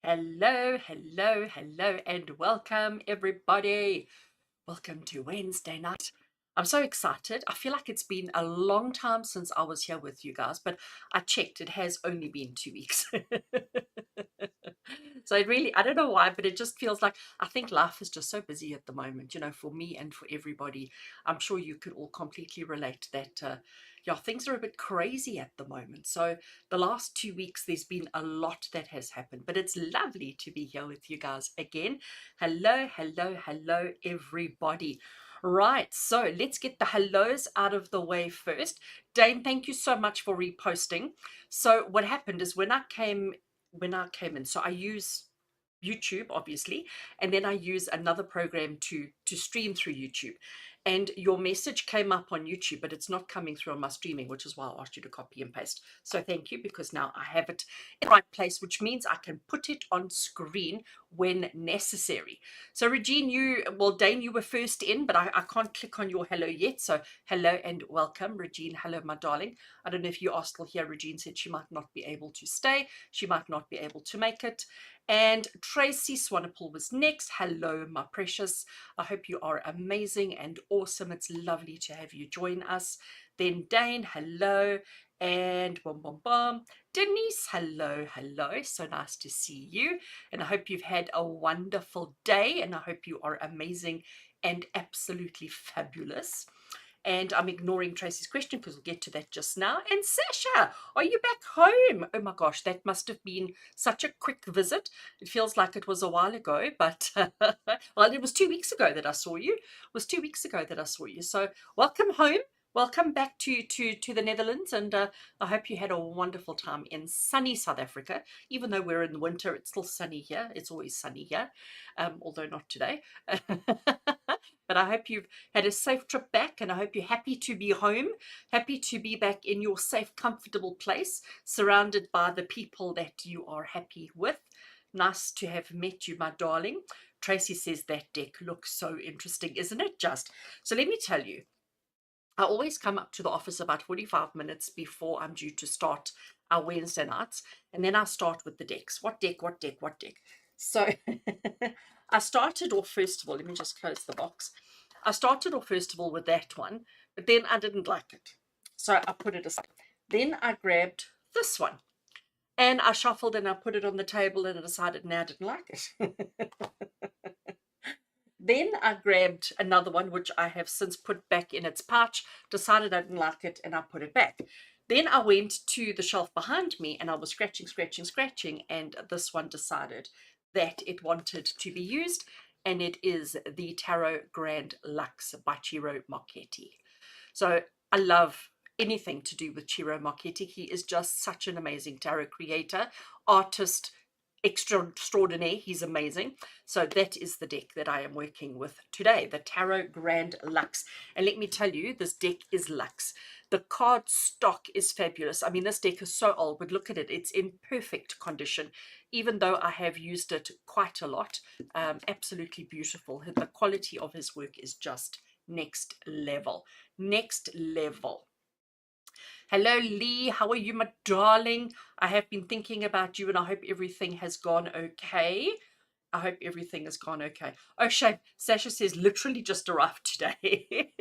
Hello, hello, hello, and welcome everybody. Welcome to Wednesday night. I'm so excited. I feel like it's been a long time since I was here with you guys, but I checked, it has only been 2 weeks. So it really, I don't know why, but it just feels like I think life is just so busy at the moment, for me and for everybody. I'm sure you could all completely relate that, yeah, things are a bit crazy at the moment. So the last 2 weeks, there's been a lot that has happened, but it's lovely to be here with you guys again. Hello, hello, hello, everybody. Right, so let's get the hellos out of the way first. Dane, thank you so much for reposting. So what happened is when I came in, so I use YouTube obviously, and then I use another program to stream through YouTube. And your message came up on YouTube, but it's not coming through on my streaming, which is why I asked you to copy and paste. So thank you, because now I have it in the right place, which means I can put it on screen when necessary. So Regine, Dane, you were first in, but I can't click on your hello yet. So hello and welcome, Regine. Hello, my darling. I don't know if you are still here. Regine said she might not be able to stay. She might not be able to make it. And Tracy Swanepoel was next. Hello, my precious. I hope you are amazing and awesome. It's lovely to have you join us. Then Dane, hello. And boom, boom, boom. Denise, hello, hello. So nice to see you. And I hope you've had a wonderful day. And I hope you are amazing and absolutely fabulous. And I'm ignoring Tracy's question because we'll get to that just now. And Sasha, are you back home? Oh my gosh, that must have been such a quick visit. It feels like it was a while ago, but well, it was 2 weeks ago that I saw you. It was 2 weeks ago that I saw you. So welcome home. Welcome back to the Netherlands, and I hope you had a wonderful time in sunny South Africa. Even though we're in the winter, it's still sunny here. It's always sunny here, although not today. But I hope you've had a safe trip back, and I hope you're happy to be home, happy to be back in your safe, comfortable place, surrounded by the people that you are happy with. Nice to have met you, my darling. Tracy says that deck looks so interesting, isn't it just? So let me tell you, I always come up to the office about 45 minutes before I'm due to start our Wednesday nights, and then I start with the decks. What deck, what deck, what deck? So I started off, first of all, let me just close the box. I started off, first of all, with that one, but then I didn't like it. So I put it aside. Then I grabbed this one, and I shuffled and I put it on the table, and I decided, now I didn't like it. Then I grabbed another one, which I have since put back in its pouch, decided I didn't like it, and I put it back. Then I went to the shelf behind me, and I was scratching, scratching, scratching, and this one decided that it wanted to be used, and it is the Tarot Grand Luxe by Ciro Marchetti. So I love anything to do with Ciro Marchetti. He is just such an amazing tarot creator, artist, extraordinaire. He's amazing. So that is the deck that I am working with today, the Tarot Grand Luxe. And let me tell you, this deck is luxe. The card stock is fabulous. I mean, this deck is so old, but look at it. It's in perfect condition, even though I have used it quite a lot. Absolutely beautiful. The quality of his work is just next level. Next level. Hello, Lee. How are you, my darling? I have been thinking about you, and I hope everything has gone okay. I hope everything has gone okay. Oh, shame. Sasha says, literally just arrived today.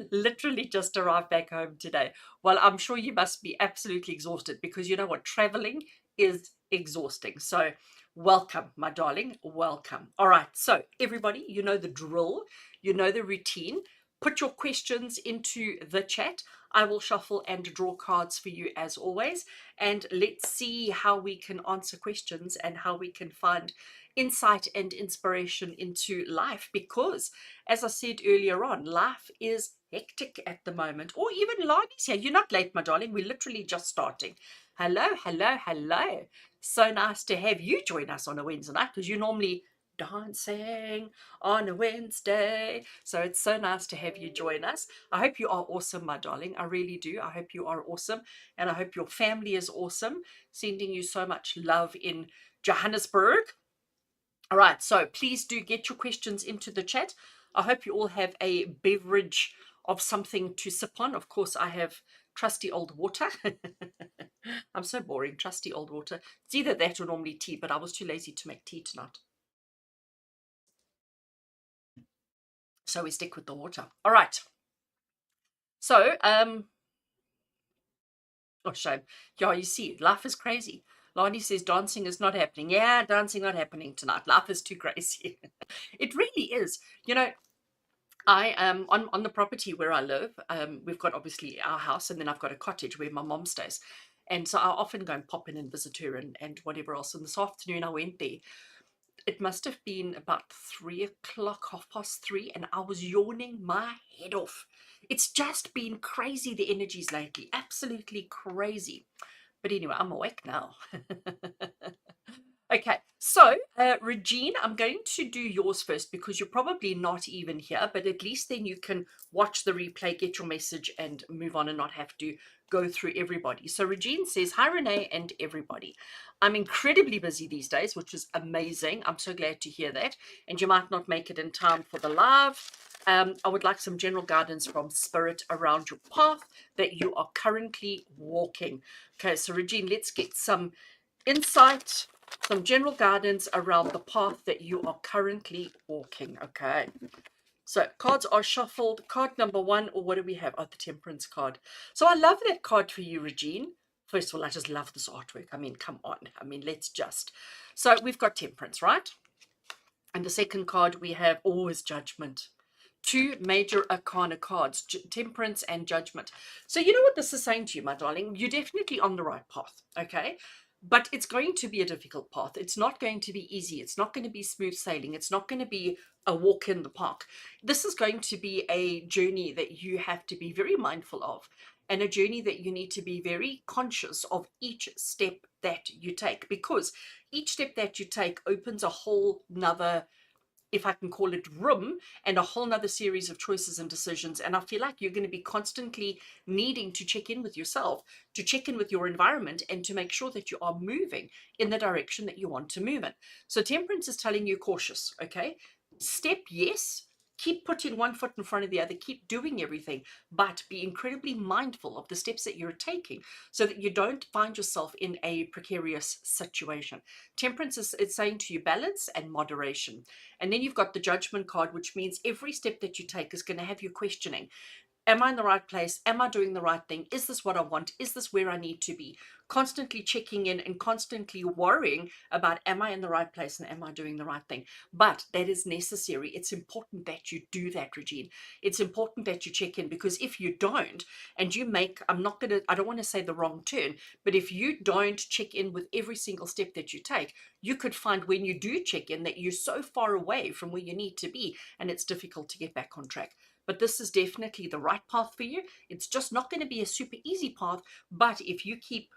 Literally just arrived back home today. Well, I'm sure you must be absolutely exhausted, because you know what? Traveling is exhausting. So welcome, my darling. Welcome. All right. So everybody, you know the drill. You know the routine. Put your questions into the chat. I will shuffle and draw cards for you as always. And let's see how we can answer questions and how we can find insight and inspiration into life, because as I said earlier on, life is hectic at the moment. Or even Lani's here. You're not late, my darling. We're literally just starting. Hello, hello, hello. So nice to have you join us on a Wednesday night, because you normally dancing on a Wednesday. So it's so nice to have you join us. I hope you are awesome, my darling. I really do. I hope you are awesome. And I hope your family is awesome. Sending you so much love in Johannesburg. All right, so please do get your questions into the chat. I hope you all have a beverage of something to sip on. Of course, I have trusty old water. I'm so boring. Trusty old water. It's either that or normally tea, but I was too lazy to make tea tonight. So we stick with the water. All right. So, oh, shame. Yeah, you see, life is crazy. Lani says dancing is not happening. Yeah, dancing not happening tonight. Life is too crazy. It really is. You know, I am on the property where I live. We've got obviously our house, and then I've got a cottage where my mom stays. And so I often go and pop in and visit her and whatever else. And this afternoon I went there. It must have been about 3 o'clock, 3:30, and I was yawning my head off. It's just been crazy, the energies lately. Absolutely crazy. But anyway, I'm awake now. Okay, so Regine, I'm going to do yours first because you're probably not even here, but at least then you can watch the replay, get your message, and move on and not have to go through everybody. So Regine says, hi, Renee and everybody. I'm incredibly busy these days, which is amazing. I'm so glad to hear that. And you might not make it in time for the live. I would like some general guidance from Spirit around your path that you are currently walking. Okay, so Regine, let's get some insight, some general guidance around the path that you are currently walking. Okay, so cards are shuffled. Card number one, or what do we have? Oh, the Temperance card. So I love that card for you, Regine. First of all, I just love this artwork. I mean, come on. I mean, let's just. So we've got Temperance, right? And the second card we have always Judgment. Two major arcana cards, Temperance and Judgment. So you know what this is saying to you, my darling? You're definitely on the right path, okay? But it's going to be a difficult path. It's not going to be easy. It's not going to be smooth sailing. It's not going to be a walk in the park. This is going to be a journey that you have to be very mindful of, and a journey that you need to be very conscious of each step that you take, because each step that you take opens a whole nother, if I can call it, room, and a whole nother series of choices and decisions. And I feel like you're going to be constantly needing to check in with yourself, to check in with your environment, and to make sure that you are moving in the direction that you want to move in. So Temperance is telling you cautious, okay? Step, yes. Keep putting one foot in front of the other, keep doing everything, but be incredibly mindful of the steps that you're taking so that you don't find yourself in a precarious situation. Temperance is saying to you balance and moderation. And then you've got the Judgment card, which means every step that you take is going to have you questioning. Am I in the right place? Am I doing the right thing? Is this what I want? Is this where I need to be? Constantly checking in and constantly worrying about, am I in the right place and am I doing the right thing? But that is necessary. It's important that you do that, Regine. It's important that you check in, because if you don't, and you make, I don't want to say the wrong turn, but if you don't check in with every single step that you take, you could find when you do check in that you're so far away from where you need to be, and it's difficult to get back on track. But this is definitely the right path for you. It's just not going to be a super easy path, but if you keep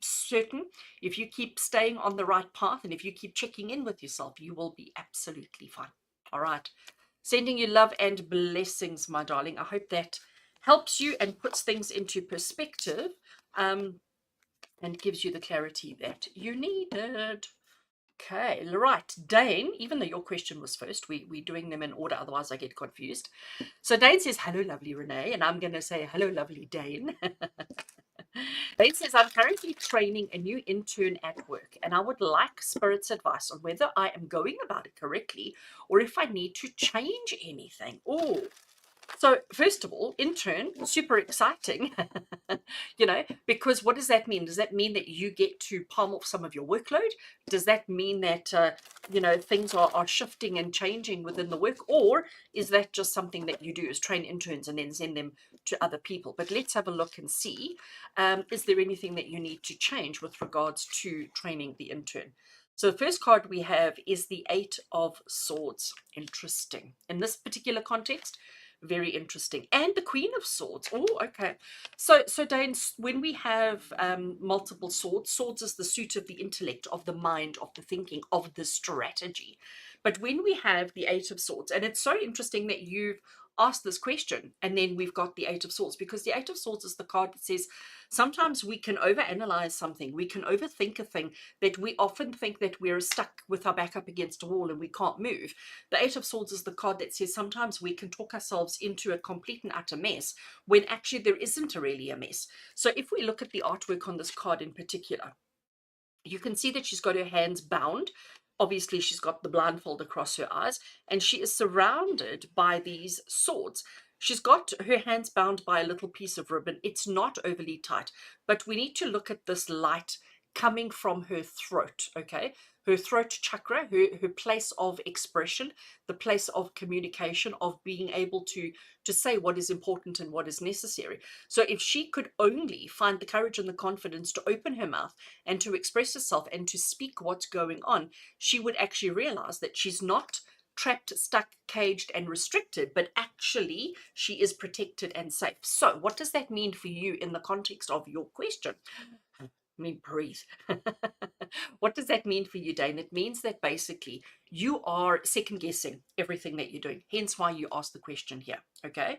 certain, if you keep staying on the right path, and if you keep checking in with yourself, you will be absolutely fine. All right. Sending you love and blessings, my darling. I hope that helps you and puts things into perspective, and gives you the clarity that you needed. Okay, right, Dane, even though your question was first, we're doing them in order, otherwise I get confused. So Dane says, hello, lovely Renee, and I'm going to say, hello, lovely Dane. Dane says, I'm currently training a new intern at work, and I would like Spirit's advice on whether I am going about it correctly or if I need to change anything. Oh, so first of all, intern, super exciting, because what does that mean? Does that mean that you get to palm off some of your workload? Does that mean that, things are shifting and changing within the work? Or is that just something that you do, is train interns and then send them to other people? But let's have a look and see, is there anything that you need to change with regards to training the intern? So the first card we have is the Eight of Swords. Interesting. In this particular context, very interesting. And the Queen of Swords. Oh, okay. So Dane, when we have multiple swords, swords is the suit of the intellect, of the mind, of the thinking, of the strategy. But when we have the Eight of Swords, and it's so interesting that you've ask this question. And then we've got the Eight of Swords, because the Eight of Swords is the card that says sometimes we can overanalyze something, we can overthink a thing, that we often think that we're stuck with our back up against a wall and we can't move. The Eight of Swords is the card that says sometimes we can talk ourselves into a complete and utter mess when actually there isn't really a mess. So if we look at the artwork on this card in particular, you can see that she's got her hands bound. Obviously, she's got the blindfold across her eyes, and she is surrounded by these swords. She's got her hands bound by a little piece of ribbon. It's not overly tight, but we need to look at this light coming from her throat, okay? Her throat chakra, her place of expression, the place of communication, of being able to say what is important and what is necessary. So if she could only find the courage and the confidence to open her mouth and to express herself and to speak what's going on, she would actually realize that she's not trapped, stuck, caged, and restricted, but actually she is protected and safe. So what does that mean for you in the context of your question? I mean, breathe. What does that mean for you, Dane? It means that basically you are second guessing everything that you're doing. Hence why you asked the question here. Okay.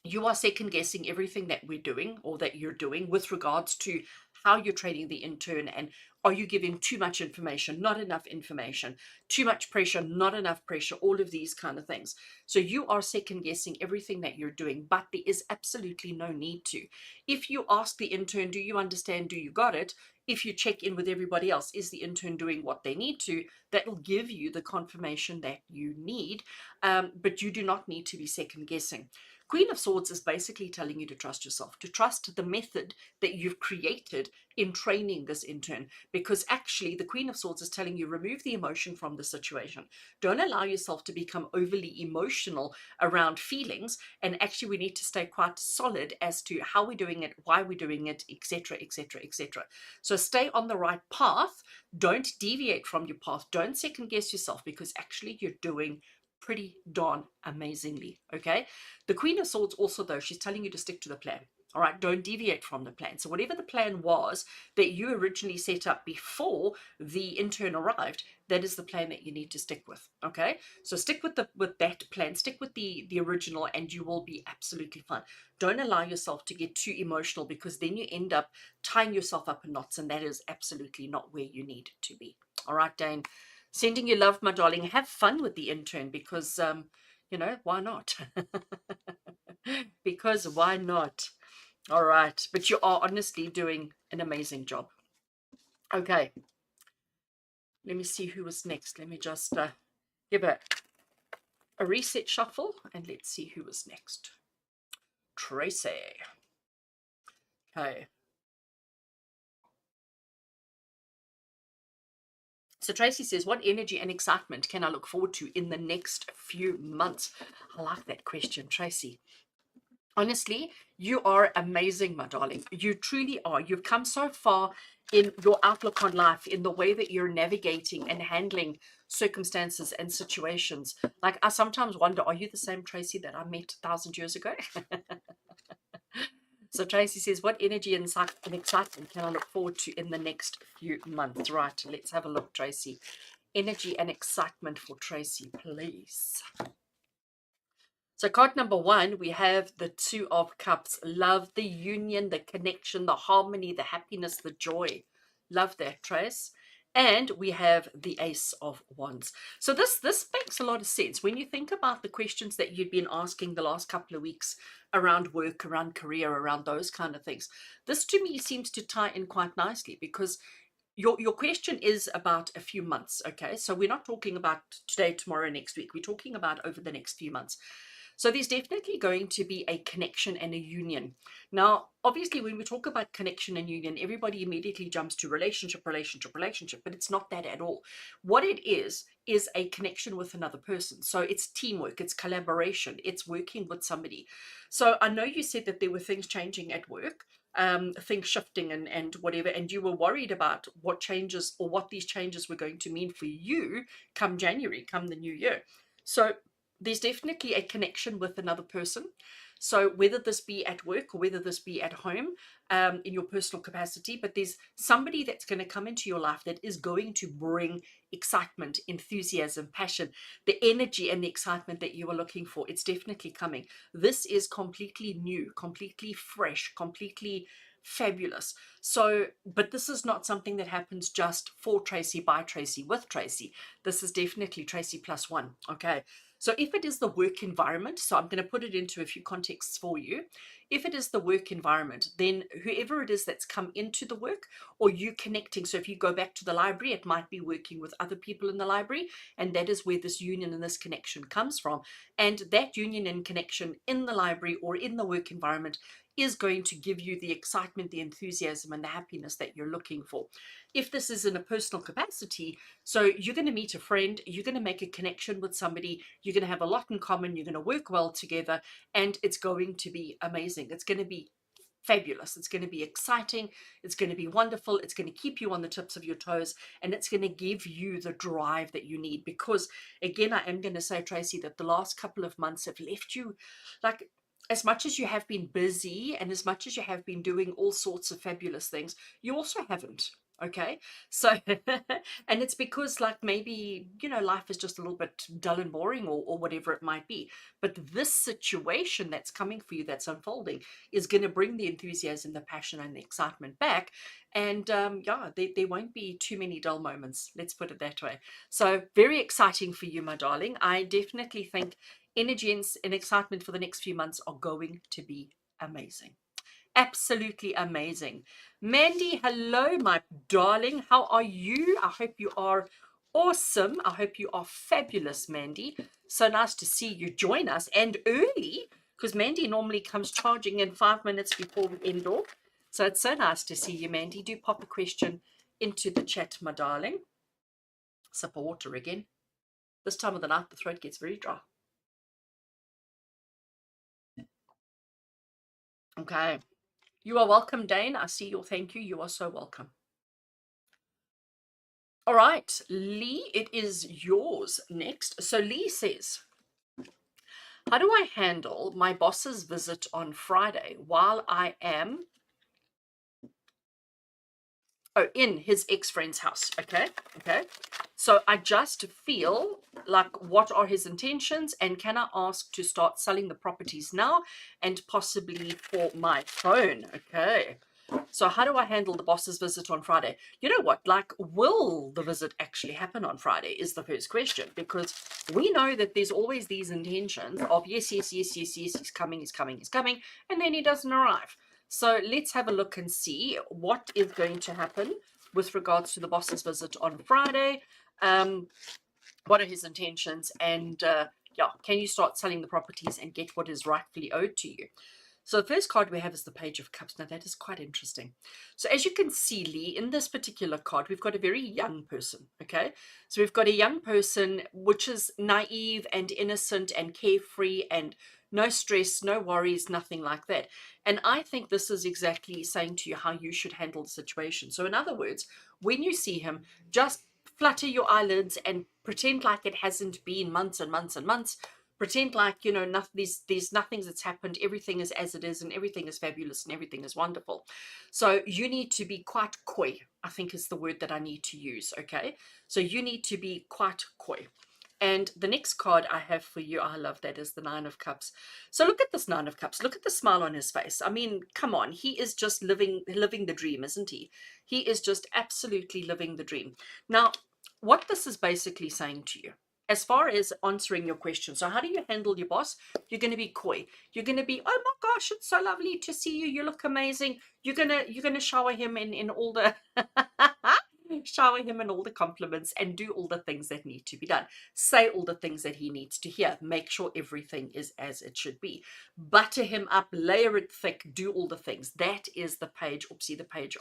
You are second guessing everything that we're doing or that you're doing with regards to how you're training the intern, and are you giving too much information, not enough information, too much pressure, not enough pressure, all of these kind of things. So you are second guessing everything that you're doing, but there is absolutely no need to. If you ask the intern, do you understand, do you got it? If you check in with everybody else, is the intern doing what they need to? That will give you the confirmation that you need, but you do not need to be second guessing. Queen of Swords is basically telling you to trust yourself, to trust the method that you've created in training this intern, because actually the Queen of Swords is telling you remove the emotion from the situation. Don't allow yourself to become overly emotional around feelings, and actually we need to stay quite solid as to how we're doing it, why we're doing it, etc., etc., etc. So stay on the right path. Don't deviate from your path. Don't second guess yourself, because actually you're doing pretty darn amazingly. Okay, the Queen of Swords also, though, she's telling you to stick to the plan. All right, don't deviate from the plan. So whatever the plan was that you originally set up before the intern arrived, that is the plan that you need to stick with. Okay, so stick with that plan, stick with the original, and you will be absolutely fine. Don't allow yourself to get too emotional, because then you end up tying yourself up in knots, and that is absolutely not where you need to be. All right, Dane, sending you love, my darling. Have fun with the intern, because you know, why not? Because why not? All right, but you are honestly doing an amazing job. Okay, let me see who was next. Let me just give a reset shuffle, and let's see who was next. Tracy. Okay. So Tracy says, what energy and excitement can I look forward to in the next few months? I like that question, Tracy. Honestly, you are amazing, my darling. You truly are. You've come so far in your outlook on life, in the way that you're navigating and handling circumstances and situations. Like, I sometimes wonder, are you the same Tracy that I met 1,000 years ago? So Tracy says, what energy and excitement can I look forward to in the next few months? Right, let's have a look, Tracy. Energy and excitement for Tracy, please. So card number one, we have the Two of Cups. Love, the union, the connection, the harmony, the happiness, the joy. Love that, Trace. And we have the Ace of Wands. So this makes a lot of sense. When you think about the questions that you've been asking the last couple of weeks around work, around career, around those kind of things, this to me seems to tie in quite nicely, because your question is about a few months. Okay, so we're not talking about today, tomorrow, next week. We're talking about over the next few months. So there's definitely going to be a connection and a union. Now, obviously, when we talk about connection and union, everybody immediately jumps to relationship, relationship, relationship, but it's not that at all. What it is a connection with another person. So it's teamwork, it's collaboration, it's working with somebody. So I know you said that there were things changing at work, things shifting and whatever, and you were worried about what changes or what these changes were going to mean for you come January, come the new year. So there's definitely a connection with another person. So whether this be at work or whether this be at home, in your personal capacity, but there's somebody that's going to come into your life that is going to bring excitement, enthusiasm, passion, the energy and the excitement that you are looking for. It's definitely coming. This is completely new, completely fresh, completely fabulous. So, but this is not something that happens just for Tracy, by Tracy, with Tracy. This is definitely Tracy plus one. Okay. So if it is the work environment, so I'm going to put it into a few contexts for you. If it is the work environment, then whoever it is that's come into the work, or you connecting. So if you go back to the library, it might be working with other people in the library, and that is where this union and this connection comes from. And that union and connection in the library or in the work environment is going to give you the excitement, the enthusiasm, and the happiness that you're looking for. If this is in a personal capacity, so you're going to meet a friend, you're going to make a connection with somebody, you're going to have a lot in common, you're going to work well together, and it's going to be amazing. It's going to be fabulous. It's going to be exciting. It's going to be wonderful. It's going to keep you on the tips of your toes, and it's going to give you the drive that you need. Because again, I am going to say, Tracy, that the last couple of months have left you like, as much as you have been busy and as much as you have been doing all sorts of fabulous things, you also haven't. Okay. So, and it's because like maybe, life is just a little bit dull and boring, or whatever it might be. But this situation that's coming for you, that's unfolding, is going to bring the enthusiasm, the passion, and the excitement back. And yeah, there won't be too many dull moments. Let's put it that way. So very exciting for you, my darling. I definitely think energy and excitement for the next few months are going to be amazing. Absolutely amazing. Mandy, hello, my darling. How are you? I hope you are awesome. I hope you are fabulous, Mandy. So nice to see you join us, and early, because Mandy normally comes charging in 5 minutes before we end off. So it's so nice to see you, Mandy. Do pop a question into the chat, my darling. Sip of water again. This time of the night, the throat gets very dry. Okay. You are welcome, Dane. I see your thank you. You are so welcome. All right, Lee, it is yours next. So Lee says, how do I handle my boss's visit on Friday while I am in his ex-friend's house? Okay. So I just feel like, what are his intentions, and can I ask to start selling the properties now and possibly for my phone? Okay. So how do I handle the boss's visit on Friday? You know what? Like, will the visit actually happen on Friday is the first question, because we know that there's always these intentions of yes, he's coming, and then he doesn't arrive. So let's have a look and see what is going to happen with regards to the boss's visit on Friday. What are his intentions? And yeah, can you start selling the properties and get what is rightfully owed to you? So the first card we have is the Page of Cups. Now that is quite interesting. So as you can see, Lee, in this particular card, we've got a very young person, okay? So we've got a young person, which is naive and innocent and carefree and no stress, no worries, nothing like that. And I think this is exactly saying to you how you should handle the situation. So in other words, when you see him, just flutter your eyelids and pretend like it hasn't been months and months and months. Pretend like, there's nothing that's happened. Everything is as it is, and everything is fabulous, and everything is wonderful. So you need to be quite coy, I think is the word that I need to use, okay? So you need to be quite coy. And the next card I have for you, I love that, is the Nine of Cups. So look at this Nine of Cups. Look at the smile on his face. I mean, come on. He is just living the dream, isn't he? He is just absolutely living the dream. Now, what this is basically saying to you, as far as answering your question, so how do you handle your boss? You're going to be coy. You're going to be, oh my gosh, it's so lovely to see you. You look amazing. You're gonna shower him in all the shower him in all the compliments and do all the things that need to be done. Say all the things that he needs to hear. Make sure everything is as it should be. Butter him up, layer it thick, do all the things. That is the Page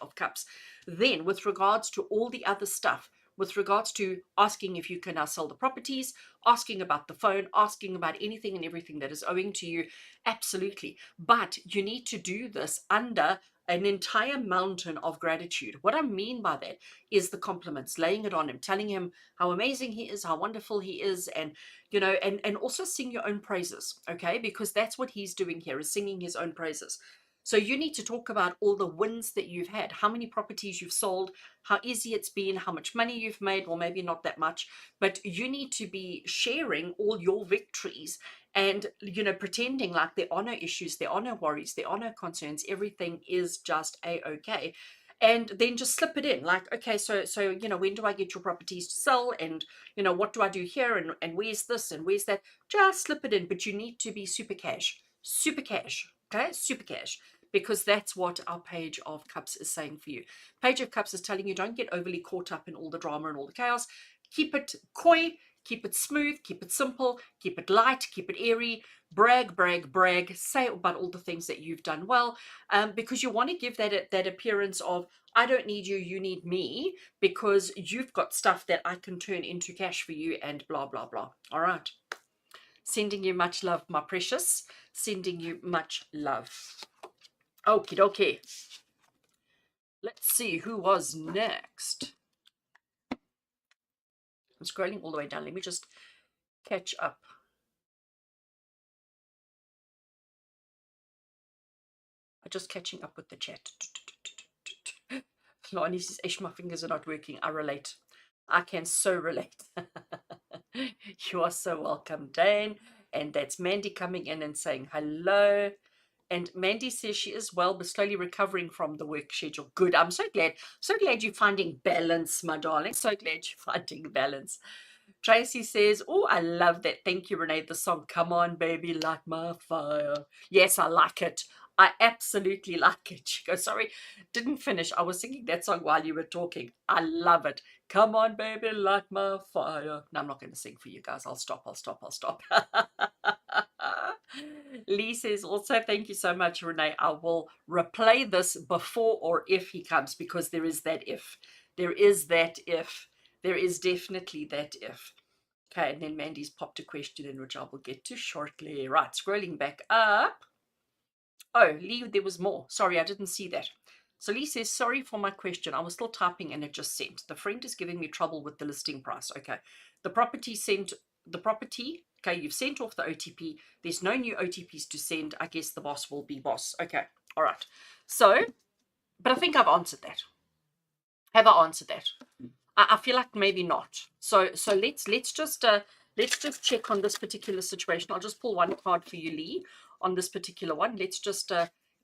of Cups. Then with regards to all the other stuff, with regards to asking if you can now sell the properties, asking about the phone, asking about anything and everything that is owing to you. Absolutely. But you need to do this under an entire mountain of gratitude. What I mean by that is the compliments, laying it on him, telling him how amazing he is, how wonderful he is, and and also sing your own praises, okay? Because that's what he's doing here, is singing his own praises. So you need to talk about all the wins that you've had, how many properties you've sold, how easy it's been, how much money you've made, well, maybe not that much, but you need to be sharing all your victories and, pretending like there are no issues, there are no worries, there are no concerns, everything is just a-okay. And then just slip it in, like, okay, so when do I get your properties to sell, and what do I do here, and where's this and where's that? Just slip it in, but you need to be super cash, okay, super cash, because that's what our Page of Cups is saying for you. Page of Cups is telling you, don't get overly caught up in all the drama and all the chaos. Keep it coy, keep it smooth, keep it simple, keep it light, keep it airy. Brag, brag, brag. Say about all the things that you've done well, because you want to give that appearance of, I don't need you, you need me, because you've got stuff that I can turn into cash for you, and blah, blah, blah. All right. Sending you much love, my precious. Sending you much love. Okie dokie. Let's see who was next. I'm scrolling all the way down. Let me just catch up. I'm just catching up with the chat. Lani says, Ish, my fingers are not working. I relate. I can so relate. You are so welcome, Dane. And that's Mandy coming in and saying hello. And Mandy says she is well, but slowly recovering from the work schedule. Good. I'm so glad. So glad you're finding balance, my darling. So glad you're finding balance. Tracy says, oh, I love that. Thank you, Renee. The song, Come On, Baby, Light My Fire. Yes, I like it. I absolutely like it. She goes, sorry, didn't finish. I was singing that song while you were talking. I love it. Come on, baby, light my fire. No, I'm not going to sing for you guys. I'll stop. Lee says also, thank you so much, Renee. I will replay this before or if he comes, because there is that if. There is that if. There is definitely that if. Okay, and then Mandy's popped a question in, which I will get to shortly. Right, scrolling back up. Oh, Lee, there was more. Sorry, I didn't see that. So Lee says, sorry for my question. I was still typing and it just sent. The friend is giving me trouble with the listing price. Okay. The property, okay, you've sent off the OTP. There's no new OTPs to send. I guess the boss will be boss. Okay. All right. So, but I think I've answered that. Have I answered that? I feel like maybe not. So let's just check on this particular situation. I'll just pull one card for you, Lee, on this particular one. Let's just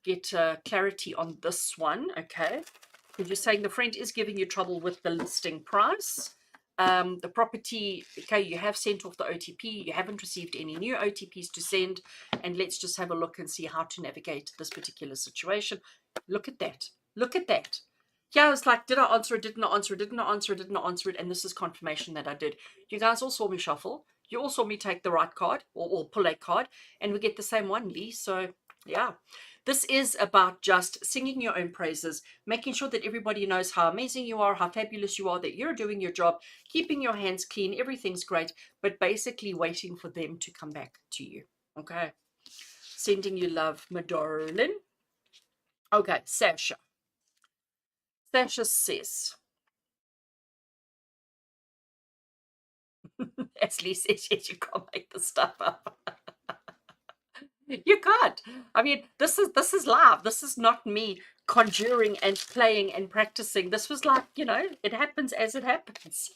get clarity on this one, okay? Because you're saying the friend is giving you trouble with the listing price. The property, okay, you have sent off the OTP. You haven't received any new OTPs to send. And let's just have a look and see how to navigate this particular situation. Look at that. Look at that. Yeah, I was like, did I answer it? Didn't I answer it? Didn't I answer it? Didn't I answer it? And this is confirmation that I did. You guys all saw me shuffle. You all saw me take the right card or pull a card, and we get the same one, Lee. So, yeah. This is about just singing your own praises, making sure that everybody knows how amazing you are, how fabulous you are, that you're doing your job, keeping your hands clean, everything's great, but basically waiting for them to come back to you. Okay. Sending you love, my darling. Okay, Sasha. Sasha says, as Lee says, yes, you can't make this stuff up. You can't. I mean, this is live. This is not me conjuring and playing and practicing. This was like, it happens as it happens.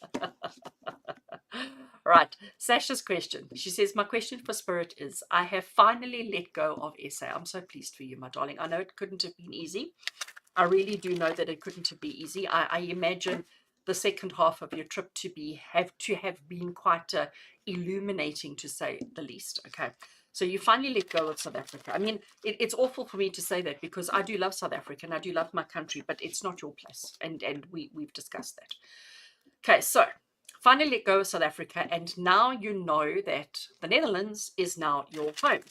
Right. Sasha's question. She says, my question for Spirit is, I have finally let go of SA. I'm so pleased for you, my darling. I know it couldn't have been easy. I really do know that it couldn't have been easy. I imagine the second half of your trip to have been quite illuminating, to say the least. Okay. So you finally let go of South Africa. I mean, it's awful for me to say that, because I do love South Africa and I do love my country, but it's not your place. And we've discussed that. Okay, so finally let go of South Africa, and now you know that the Netherlands is now your home.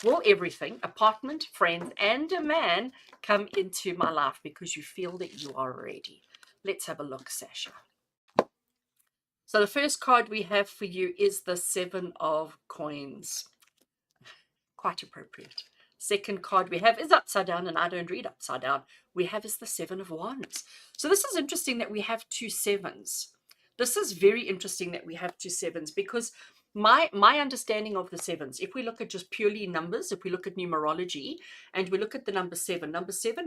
Will everything, apartment, friends, and a man, come into my life because you feel that you are ready? Let's have a look, Sasha. So the first card we have for you is the Seven of Coins. Quite appropriate. Second card we have is upside down, and I don't read upside down. We have is the Seven of Wands. So this is interesting that we have two sevens. This is very interesting that we have two sevens, because my understanding of the sevens, if we look at just purely numbers, if we look at numerology and we look at the number seven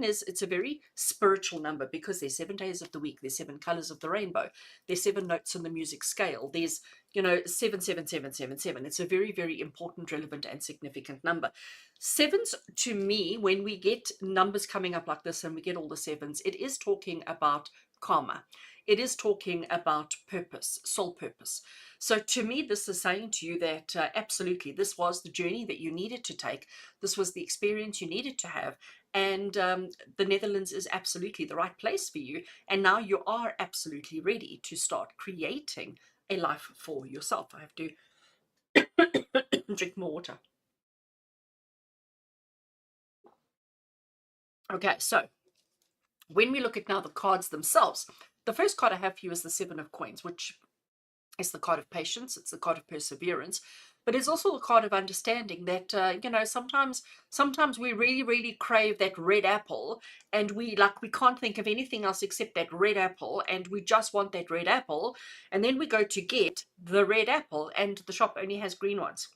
is, it's a very spiritual number, because there's 7 days of the week, there's 7 colors of the rainbow, there's 7 notes on the music scale, there's 77777. It's a very, very important, relevant, and significant number. Sevens, to me, when we get numbers coming up like this and we get all the sevens, it is talking about karma. It is talking about purpose, soul purpose. So to me, this is saying to you that absolutely, this was the journey that you needed to take. This was the experience you needed to have. And the Netherlands is absolutely the right place for you. And now you are absolutely ready to start creating a life for yourself. I have to drink more water. Okay, so when we look at now the cards themselves, the first card I have for you is the Seven of Coins, which is the card of patience. It's the card of perseverance, but it's also the card of understanding that sometimes we really, really crave that red apple, and we can't think of anything else except that red apple, and we just want that red apple, and then we go to get the red apple, and the shop only has green ones.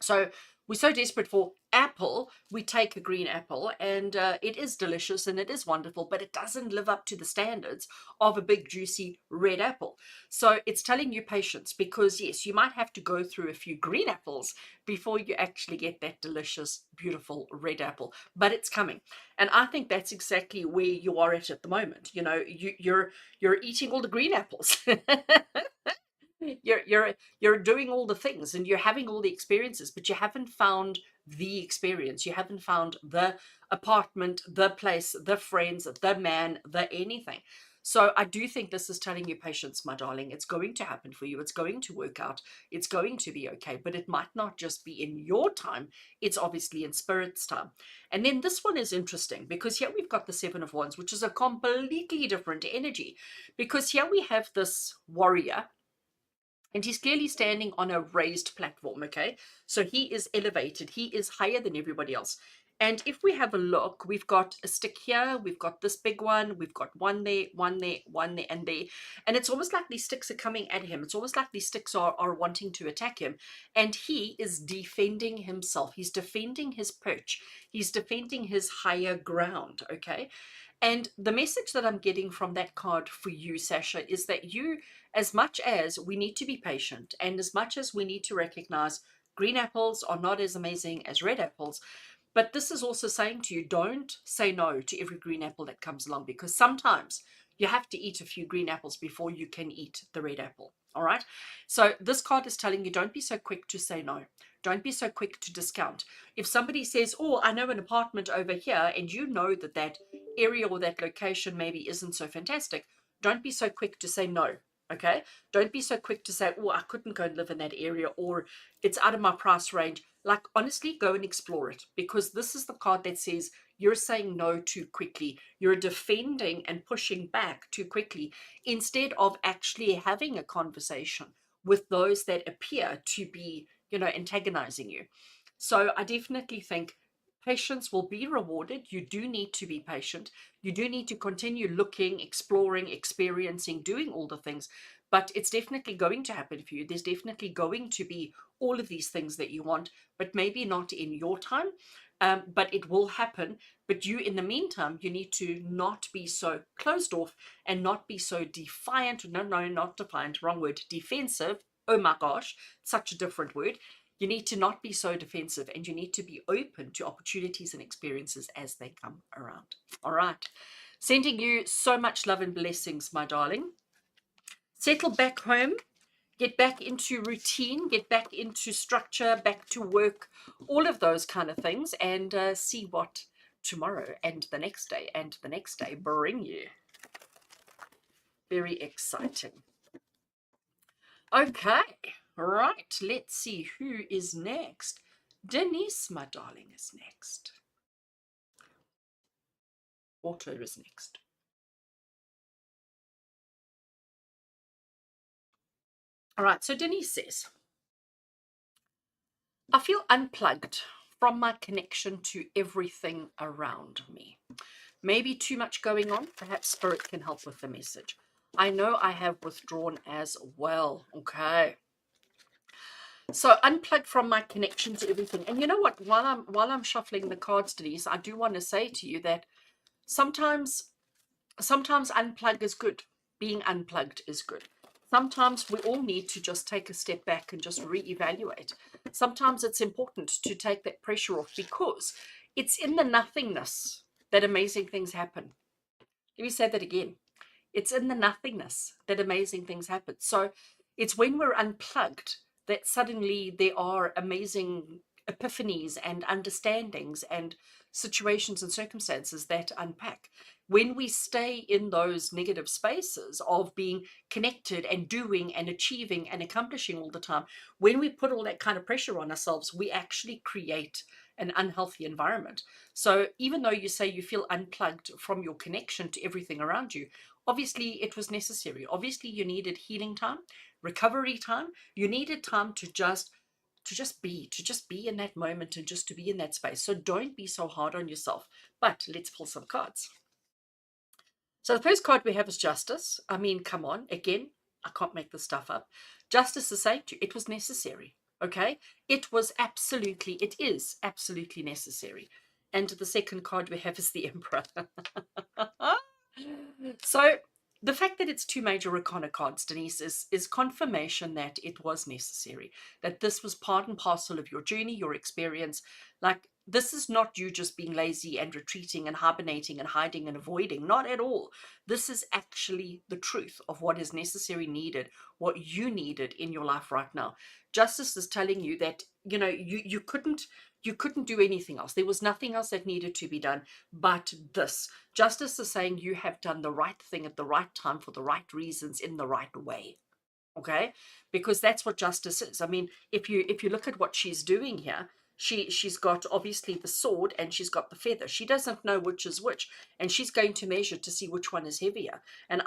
So we're so desperate for apple, we take a green apple, and it is delicious and it is wonderful, but it doesn't live up to the standards of a big, juicy red apple. So it's telling you patience, because yes, you might have to go through a few green apples before you actually get that delicious, beautiful red apple, but it's coming. And I think that's exactly where you are at the moment. You're eating all the green apples. You're doing all the things and you're having all the experiences, but you haven't found the experience. You haven't found the apartment, the place, the friends, the man, the anything. So I do think this is telling you patience, my darling. It's going to happen for you. It's going to work out. It's going to be okay, but it might not just be in your time. It's obviously in spirit's time. And then this one is interesting, because here we've got the Seven of Wands, which is a completely different energy, because here we have this warrior, and he's clearly standing on a raised platform, okay? So he is elevated. He is higher than everybody else. And if we have a look, we've got a stick here, we've got this big one, we've got one there, one there, one there, and there. And it's almost like these sticks are coming at him. It's almost like these sticks are wanting to attack him. And he is defending himself. He's defending his perch. He's defending his higher ground, okay? And the message that I'm getting from that card for you, Sasha, is that you, as much as we need to be patient and as much as we need to recognize green apples are not as amazing as red apples, but this is also saying to you, don't say no to every green apple that comes along, because sometimes you have to eat a few green apples before you can eat the red apple. All right. So this card is telling you, don't be so quick to say no. Don't be so quick to discount. If somebody says, oh, I know an apartment over here, and you know that that area or that location maybe isn't so fantastic, don't be so quick to say no. Okay. Don't be so quick to say, oh, I couldn't go and live in that area, or it's out of my price range. Like, honestly, go and explore it, because this is the card that says you're saying no too quickly. You're defending and pushing back too quickly, instead of actually having a conversation with those that appear to be, antagonizing you. So I definitely think patience will be rewarded. You do need to be patient. You do need to continue looking, exploring, experiencing, doing all the things. But it's definitely going to happen for you. There's definitely going to be all of these things that you want, but maybe not in your time. But it will happen. But you, in the meantime, you need to not be so closed off and not be so defiant. No, not defiant, wrong word, defensive. Oh my gosh, such a different word. You need to not be so defensive, and you need to be open to opportunities and experiences as they come around. All right. Sending you so much love and blessings, my darling. Settle back home. Get back into routine, get back into structure, back to work, all of those kind of things, and see what tomorrow and the next day and the next day bring you. Very exciting. Okay, right, let's see who is next. Denise, my darling, is next. Otto is next. All right, so Denise says, I feel unplugged from my connection to everything around me. Maybe too much going on. Perhaps spirit can help with the message. I know I have withdrawn as well. Okay. So unplugged from my connection to everything. And you know what? While I'm shuffling the cards, Denise, I do want to say to you that sometimes unplug is good. Being unplugged is good. Sometimes we all need to just take a step back and just reevaluate. Sometimes it's important to take that pressure off, because it's in the nothingness that amazing things happen. Let me say that again. It's in the nothingness that amazing things happen. So it's when we're unplugged that suddenly there are amazing epiphanies and understandings and situations and circumstances that unpack. When we stay in those negative spaces of being connected and doing and achieving and accomplishing all the time, when we put all that kind of pressure on ourselves, we actually create an unhealthy environment. So even though you say you feel unplugged from your connection to everything around you, obviously it was necessary. Obviously you needed healing time, recovery time. You needed time to just be in that moment and just to be in that space. So don't be so hard on yourself. But let's pull some cards. So the first card we have is Justice. I mean, come on, again, I can't make this stuff up. Justice is saying to you, it was necessary. Okay, it is absolutely necessary. And the second card we have is the Emperor. So the fact that it's two major arcana cards, Denise, is confirmation that it was necessary, that this was part and parcel of your journey, your experience. Like, this is not you just being lazy and retreating and hibernating and hiding and avoiding. Not at all. This is actually the truth of what is necessary, needed, what you needed in your life right now. Justice is telling you that, you couldn't do anything else. There was nothing else that needed to be done but this. Justice is saying you have done the right thing at the right time for the right reasons in the right way. Okay, because that's what justice is. I mean, if you look at what she's doing here, she's got obviously the sword and she's got the feather. She doesn't know which is which, and she's going to measure to see which one is heavier. And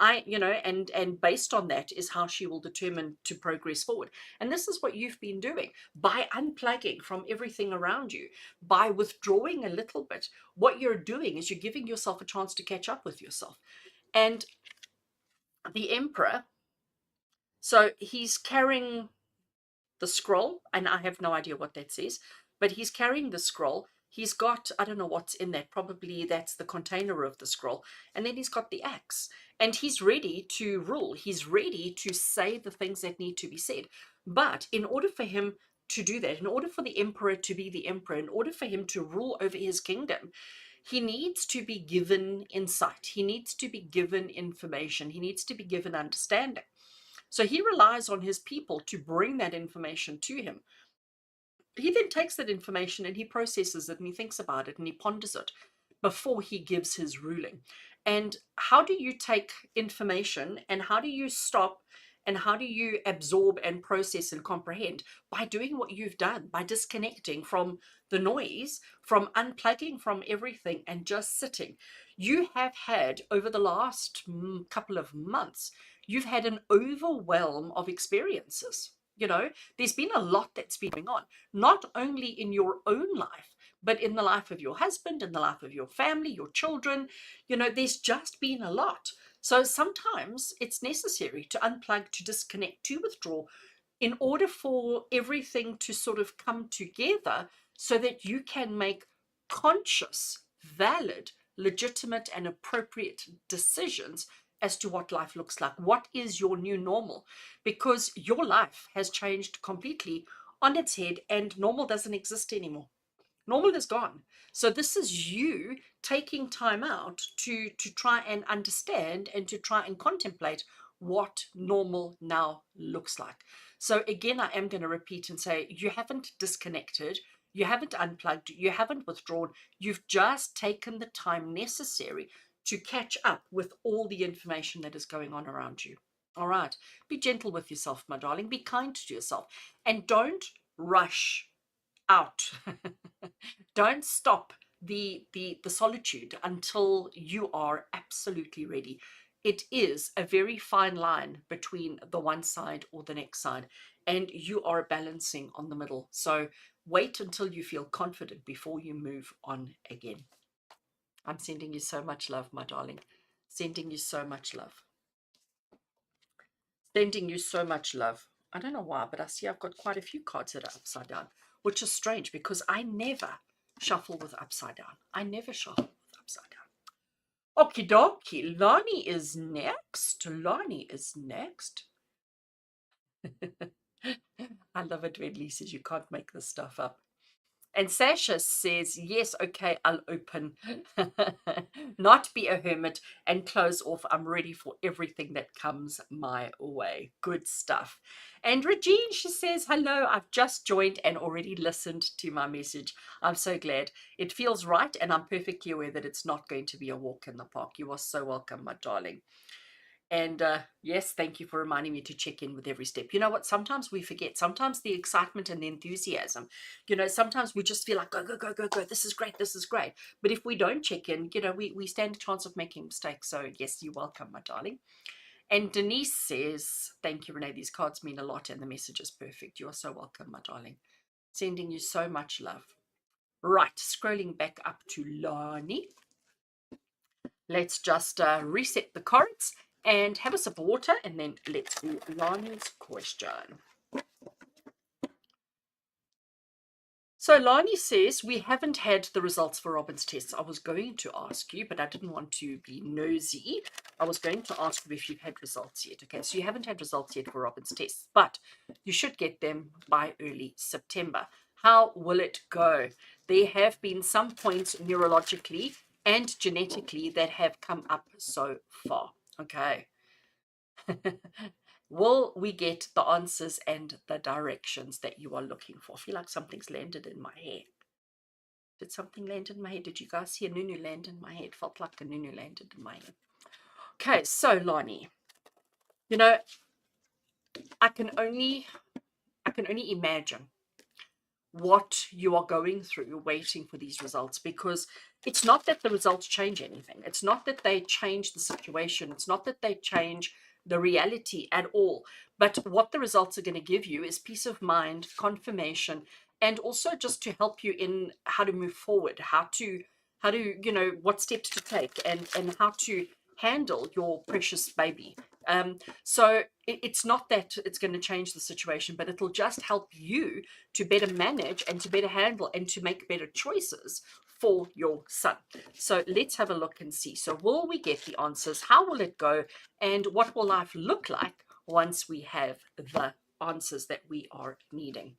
and based on that is how she will determine to progress forward. And this is what you've been doing by unplugging from everything around you, by withdrawing a little bit. What you're doing is you're giving yourself a chance to catch up with yourself. And the Emperor, so he's carrying the scroll, and I have no idea what that says, but he's carrying the scroll. He's got, I don't know what's in that, probably that's the container of the scroll. And then he's got the axe, and he's ready to rule. He's ready to say the things that need to be said. But in order for him to do that, in order for the emperor to be the emperor, in order for him to rule over his kingdom, he needs to be given insight. He needs to be given information. He needs to be given understanding. So he relies on his people to bring that information to him. He then takes that information and he processes it and he thinks about it and he ponders it before he gives his ruling. And how do you take information and how do you stop and how do you absorb and process and comprehend? By doing what you've done, by disconnecting from the noise, from unplugging from everything and just sitting. You have had, over the last couple of months, you've had an overwhelm of experiences. There's been a lot that's been going on, not only in your own life, but in the life of your husband, in the life of your family, your children. There's just been a lot. So sometimes it's necessary to unplug, to disconnect, to withdraw in order for everything to sort of come together so that you can make conscious, valid, legitimate, and appropriate decisions as to what life looks like. What is your new normal? Because your life has changed completely on its head and normal doesn't exist anymore. Normal is gone. So this is you taking time out to try and understand and to try and contemplate what normal now looks like. So again, I am going to repeat and say, you haven't disconnected, you haven't unplugged, you haven't withdrawn, you've just taken the time necessary to catch up with all the information that is going on around you. All right. Be gentle with yourself, my darling. Be kind to yourself. And don't rush out. Don't stop the solitude until you are absolutely ready. it is a very fine line between the one side or the next side, and you are balancing on the middle. So wait until you feel confident before you move on again. I'm sending you so much love, my darling. Sending you so much love. Sending you so much love. I don't know why, but I see I've got quite a few cards that are upside down, which is strange because I never shuffle with upside down. I never shuffle with upside down. Okie dokie. Lani is next. Lani is next. I love it when Lee says you can't make this stuff up. And Sasha says, yes, okay, I'll open. Not be a hermit and close off. I'm ready for everything that comes my way. Good stuff. And Regine, she says, hello, I've just joined and already listened to my message. I'm so glad. It feels right, and I'm perfectly aware that it's not going to be a walk in the park. You are so welcome, my darling. And yes, thank you for reminding me to check in with every step. You know what? Sometimes we forget. Sometimes the excitement and the enthusiasm, sometimes we just feel like, go, go, go, go, go. This is great. This is great. But if we don't check in, we stand a chance of making mistakes. So yes, you're welcome, my darling. And Denise says, thank you, Renee. These cards mean a lot and the message is perfect. You are so welcome, my darling. Sending you so much love. Right, scrolling back up to Lani. Let's just reset the cards and have a sip of water, and then let's do Lani's question. So Lani says, we haven't had the results for Robin's tests. I was going to ask you, but I didn't want to be nosy. I was going to ask you if you've had results yet. Okay, so you haven't had results yet for Robin's tests, but you should get them by early September. How will it go? There have been some points neurologically and genetically that have come up so far. Okay. Will we get the answers and the directions that you are looking for? I feel like something's landed in my hair. Did something land in my head? Did you guys see a nunu land in my head? Felt like a nunu landed in my head. Okay, so Lani, I can only imagine what you are going through waiting for these results, because it's not that the results change anything. It's not that they change the situation. It's not that they change the reality at all. But what the results are going to give you is peace of mind, confirmation, and also just to help you in how to move forward, how to what steps to take, and how to handle your precious baby. So it's not that it's going to change the situation, but it'll just help you to better manage and to better handle and to make better choices for your son. So let's have a look and see. So will we get the answers? How will it go? And what will life look like once we have the answers that we are needing?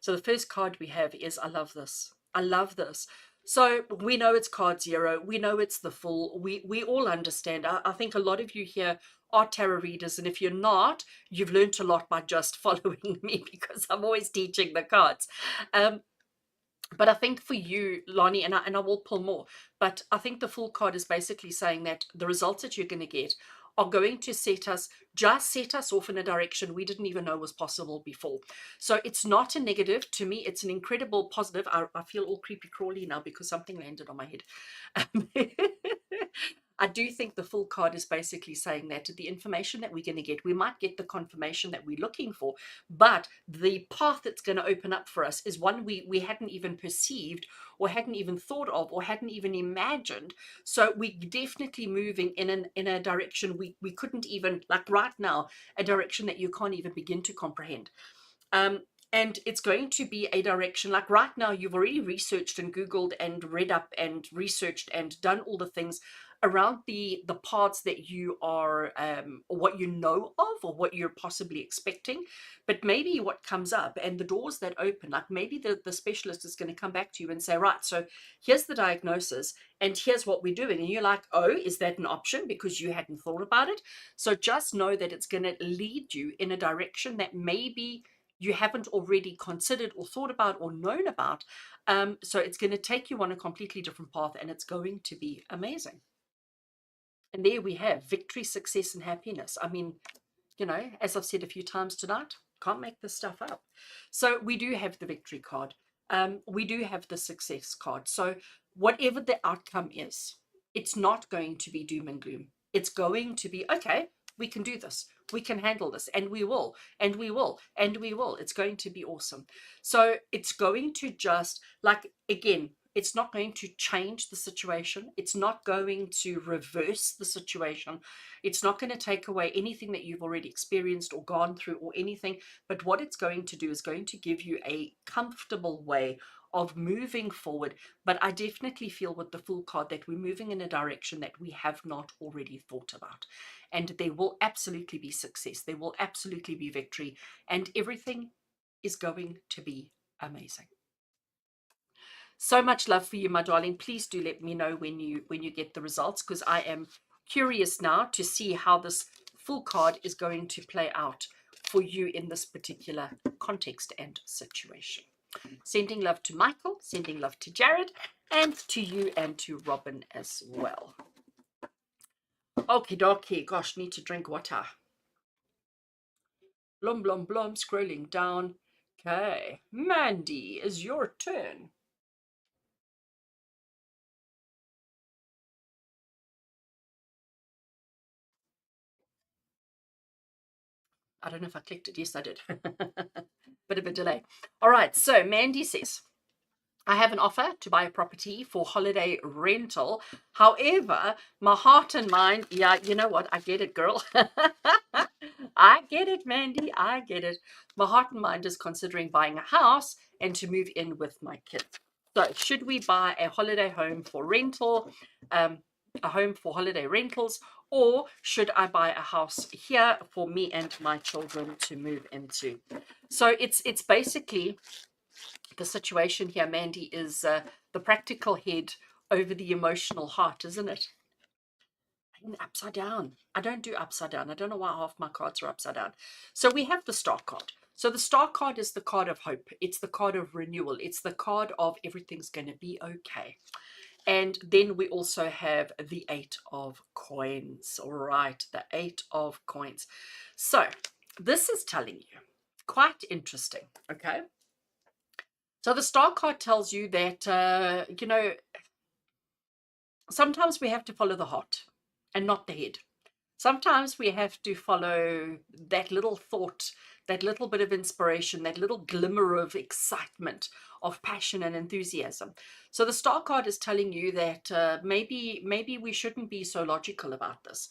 So the first card we have is, I love this. I love this. So we know it's card 0. We know it's the Fool. We all understand. I think a lot of you here are tarot readers, and if you're not, you've learned a lot by just following me, because I'm always teaching the cards. But I think for you, Lani, and I will pull more, but I think the Fool card is basically saying that the results that you're going to get are going to set us off in a direction we didn't even know was possible before. So it's not a negative. To me, it's an incredible positive. I feel all creepy crawly now because something landed on my head. I do think the Fool card is basically saying that the information that we're going to get, we might get the confirmation that we're looking for, but the path that's going to open up for us is one we hadn't even perceived or hadn't even thought of or hadn't even imagined. So we're definitely moving in a direction we couldn't even, like right now, a direction that you can't even begin to comprehend. And it's going to be a direction, like right now, you've already researched and Googled and read up and researched and done all the things around the parts that you are, or what you know of, or what you're possibly expecting. But maybe what comes up and the doors that open, like maybe the specialist is going to come back to you and say, right, so here's the diagnosis and here's what we're doing. And you're like, oh, is that an option? Because you hadn't thought about it. So just know that it's going to lead you in a direction that maybe you haven't already considered or thought about or known about. So it's going to take you on a completely different path, and it's going to be amazing. And there we have victory, success, and happiness. I mean, as I've said a few times tonight, can't make this stuff up. So we do have the victory card. We do have the success card. So whatever the outcome is, it's not going to be doom and gloom. It's going to be, okay, we can do this. We can handle this, and we will, and we will, and we will. It's going to be awesome. So it's going to just, like, again, it's not going to change the situation. It's not going to reverse the situation. It's not going to take away anything that you've already experienced or gone through or anything. But what it's going to do is going to give you a comfortable way of moving forward. But I definitely feel with the Fool card that we're moving in a direction that we have not already thought about. And there will absolutely be success. There will absolutely be victory. And everything is going to be amazing. So much love for you, my darling. Please do let me know when you get the results, because I am curious now to see how this Fool card is going to play out for you in this particular context and situation. Sending love to Michael, sending love to Jared, and to you and to Robin as well. Okie dokie. Gosh, need to drink water. Blum, blum, blum. Scrolling down. Okay. Mandy, is your turn. I don't know if I clicked it. Yes, I did. Bit of a delay. All right. So Mandy says, I have an offer to buy a property for holiday rental. However, my heart and mind, yeah, you know what? I get it, girl. I get it, Mandy. I get it. My heart and mind is considering buying a house and to move in with my kids. So, should we buy a holiday home for rental, a home for holiday rentals, or should I buy a house here for me and my children to move into? So, it's basically the situation here, Mandy, is the practical head over the emotional heart, isn't it? Upside down. I don't do upside down. I don't know why half my cards are upside down. So we have the Star card. So the Star card is the card of hope. It's the card of renewal. It's the card of everything's going to be okay. And then we also have the Eight of Coins. All right, the Eight of Coins. So this is telling you, quite interesting, okay? So the Star card tells you that, sometimes we have to follow the heart and not the head. Sometimes we have to follow that little thought, that little bit of inspiration, that little glimmer of excitement, of passion and enthusiasm. So the Star card is telling you that maybe we shouldn't be so logical about this.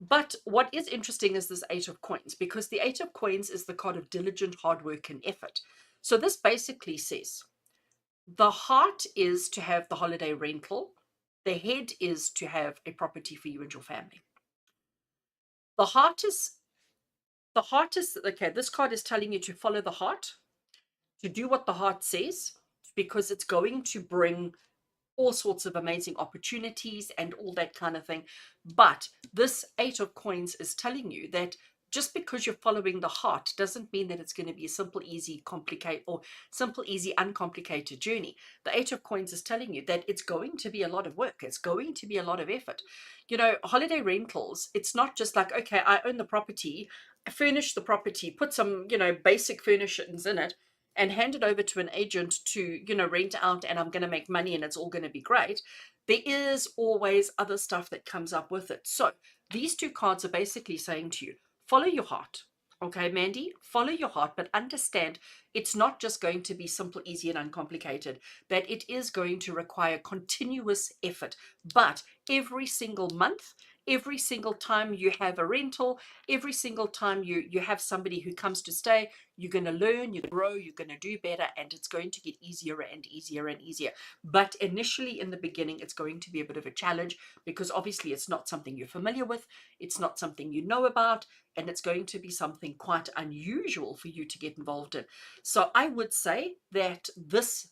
But what is interesting is this Eight of Coins, because the Eight of Coins is the card of diligent hard work and effort. So this basically says the heart is to have the holiday rental. The head is to have a property for you and your family. The heart is okay. This card is telling you to follow the heart, to do what the heart says, because it's going to bring all sorts of amazing opportunities and all that kind of thing. But this Eight of Coins is telling you that just because you're following the heart doesn't mean that it's going to be a simple, easy, uncomplicated journey. The Eight of Coins is telling you that it's going to be a lot of work. It's going to be a lot of effort. You know, holiday rentals, it's not just like, okay, I own the property, furnish the property, put some, basic furnishings in it, and hand it over to an agent to, rent out, and I'm going to make money and it's all going to be great. There is always other stuff that comes up with it. So these two cards are basically saying to you, follow your heart. Okay, Mandy, follow your heart, but understand it's not just going to be simple, easy, and uncomplicated, that it is going to require continuous effort. But every single month, every single time you have a rental, every single time you have somebody who comes to stay, you're going to learn, you grow, you're going to do better, and it's going to get easier and easier and easier. But initially in the beginning, it's going to be a bit of a challenge, because obviously it's not something you're familiar with, it's not something you know about, and it's going to be something quite unusual for you to get involved in. So I would say that this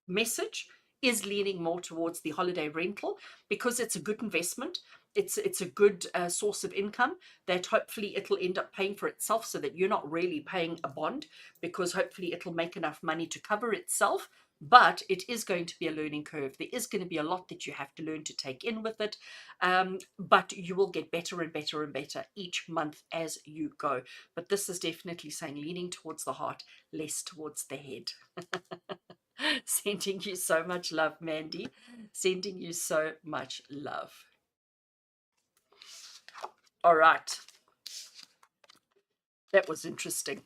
message is leaning more towards the holiday rental, because it's a good investment. It's a good source of income that hopefully it'll end up paying for itself, so that you're not really paying a bond, because hopefully it'll make enough money to cover itself. But it is going to be a learning curve. There is going to be a lot that you have to learn to take in with it. But you will get better and better and better each month as you go. But this is definitely saying leaning towards the heart, less towards the head. Sending you so much love, Mandy. Sending you so much love. All right. That was interesting.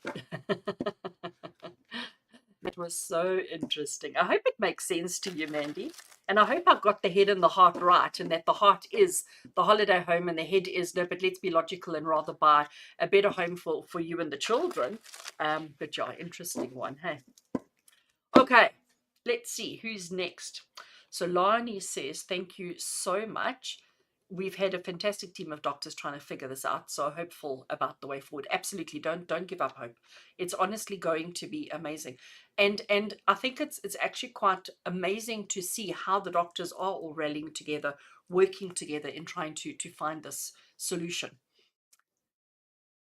That was so interesting. I hope it makes sense to you, Mandy. And I hope I've got the head and the heart right, and that the heart is the holiday home and the head is no, but let's be logical and rather buy a better home for you and the children. But yeah, interesting one, hey? Okay, let's see who's next. So Lani says, thank you so much. We've had a fantastic team of doctors trying to figure this out, so hopeful about the way forward. Absolutely, don't give up hope. It's honestly going to be amazing, and I think it's actually quite amazing to see how the doctors are all rallying together, working together in trying to find this solution.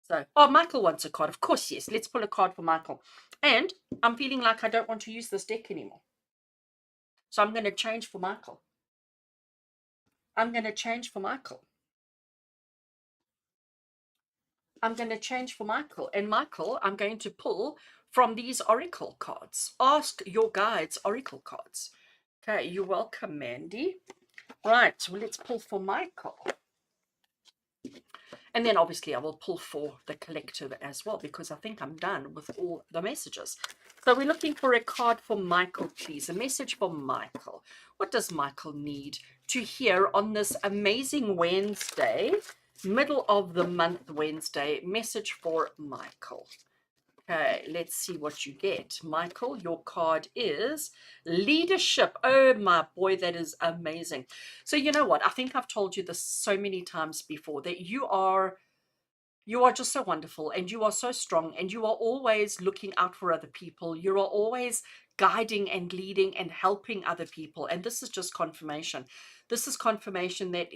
So, oh, Michael wants a card. Of course, yes. Let's pull a card for Michael. And I'm feeling like I don't want to use this deck anymore. So I'm going to change for Michael. I'm going to change for Michael. I'm going to change for Michael. And Michael, I'm going to pull from these oracle cards. Ask your guides oracle cards. Okay, you're welcome, Mandy. Right, well, let's pull for Michael. And then obviously I will pull for the collective as well, because I think I'm done with all the messages. So we're looking for a card for Michael, please. A message for Michael. What does Michael need to hear on this amazing Wednesday, middle of the month Wednesday? Message for Michael. Okay, let's see what you get. Michael, your card is leadership. Oh, my boy, that is amazing. So you know what? I think I've told you this so many times before, that you are just so wonderful, and you are so strong, and you are always looking out for other people. You are always guiding and leading and helping other people. And this is just confirmation. This is confirmation that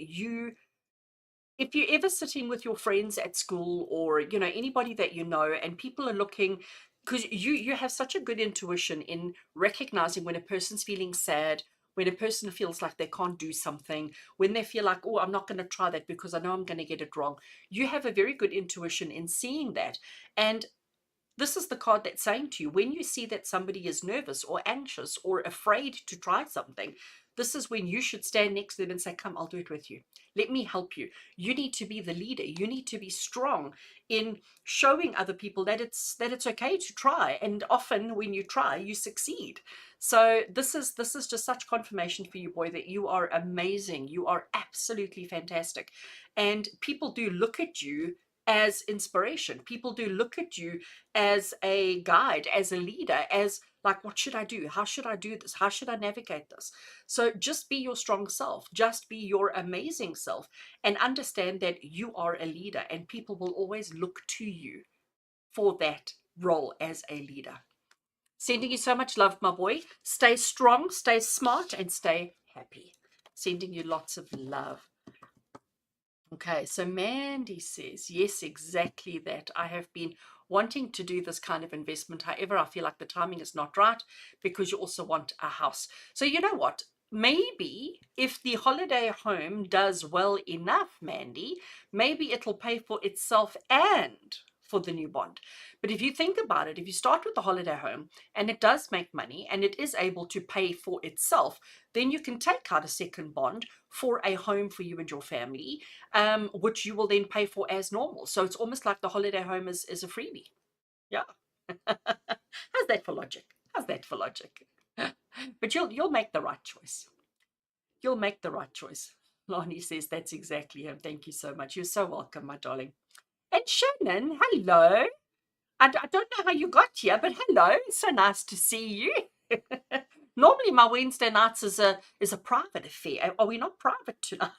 if you're ever sitting with your friends at school, or anybody that you know, and people are looking, because you have such a good intuition in recognizing when a person's feeling sad, when a person feels like they can't do something, when they feel like, oh, I'm not going to try that because I know I'm going to get it wrong. You have a very good intuition in seeing that. And this is the card that's saying to you, when you see that somebody is nervous or anxious or afraid to try something, this is when you should stand next to them and say, come, I'll do it with you. Let me help you. You need to be the leader. You need to be strong in showing other people that it's okay to try. And often when you try, you succeed. So this is just such confirmation for you, boy, that you are amazing. You are absolutely fantastic. And people do look at you as inspiration. People do look at you as a guide, as a leader, as like, what should I do? How should I do this? How should I navigate this? So just be your strong self, just be your amazing self, and understand that you are a leader, and people will always look to you for that role as a leader. Sending you so much love, my boy. Stay strong, stay smart, and stay happy. Sending you lots of love. Okay, so Mandy says, yes, exactly that. I have been wanting to do this kind of investment. However, I feel like the timing is not right, because you also want a house. So you know what? Maybe if the holiday home does well enough, Mandy, maybe it'll pay for itself and for the new bond. But if you think about it, if you start with the holiday home and it does make money and it is able to pay for itself, then you can take out a second bond for a home for you and your family, which you will then pay for as normal. So it's almost like the holiday home is a freebie. Yeah. How's that for logic? How's that for logic? But you'll make the right choice. You'll make the right choice. Lani says that's exactly him. Thank you so much. You're so welcome, my darling. And Shannon, hello. I don't know how you got here, but hello. It's so nice to see you. Normally my Wednesday nights is a private affair. Are we not private tonight?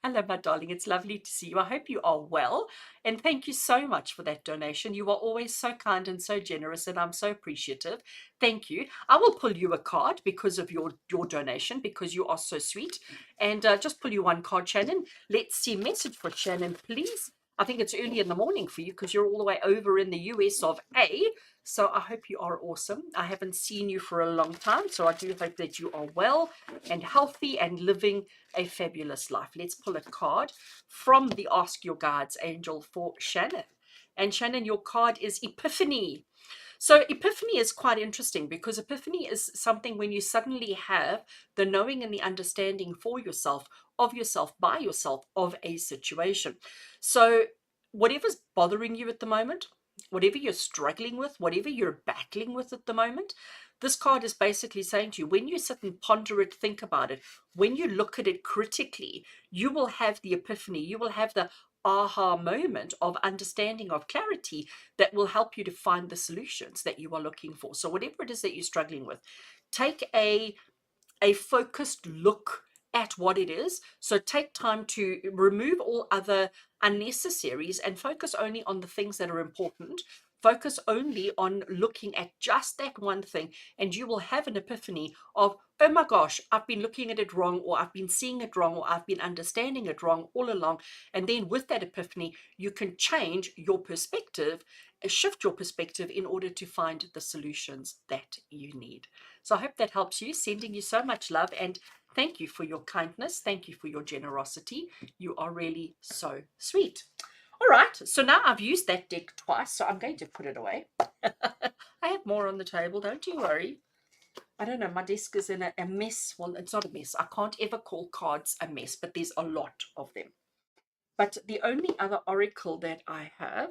Hello, my darling. It's lovely to see you. I hope you are well. And thank you so much for that donation. You are always so kind and so generous, and I'm so appreciative. Thank you. I will pull you a card because of your donation, because you are so sweet. And just pull you one card, Shannon. Let's see. Message for Shannon, please. I think it's early in the morning for you because you're all the way over in the US of A. So I hope you are awesome. I haven't seen you for a long time, so I do hope that you are well and healthy and living a fabulous life. Let's pull a card from the Ask Your Guides Angel for Shannon. And Shannon, your card is Epiphany. So Epiphany is quite interesting, because Epiphany is something when you suddenly have the knowing and the understanding for yourself of yourself, by yourself, of a situation. So whatever's bothering you at the moment, whatever you're struggling with, whatever you're battling with at the moment, this card is basically saying to you, when you sit and ponder it, think about it, when you look at it critically, you will have the epiphany, you will have the aha moment of understanding, of clarity, that will help you to find the solutions that you are looking for. So whatever it is that you're struggling with, take a focused look at what it is. So take time to remove all other unnecessaries and focus only on the things that are important. Focus only on looking at just that one thing, and you will have an epiphany of, oh my gosh, I've been looking at it wrong, or I've been seeing it wrong, or I've been understanding it wrong all along. And then with that epiphany, you can change your perspective, shift your perspective in order to find the solutions that you need. So I hope that helps you. Sending you so much love, and thank you for your kindness. Thank you for your generosity. You are really so sweet. All right, so now I've used that deck twice, so I'm going to put it away. I have more on the table, don't you worry. I don't know, my desk is in a mess. Well, it's not a mess. I can't ever call cards a mess, but there's a lot of them. But the only other oracle that I have,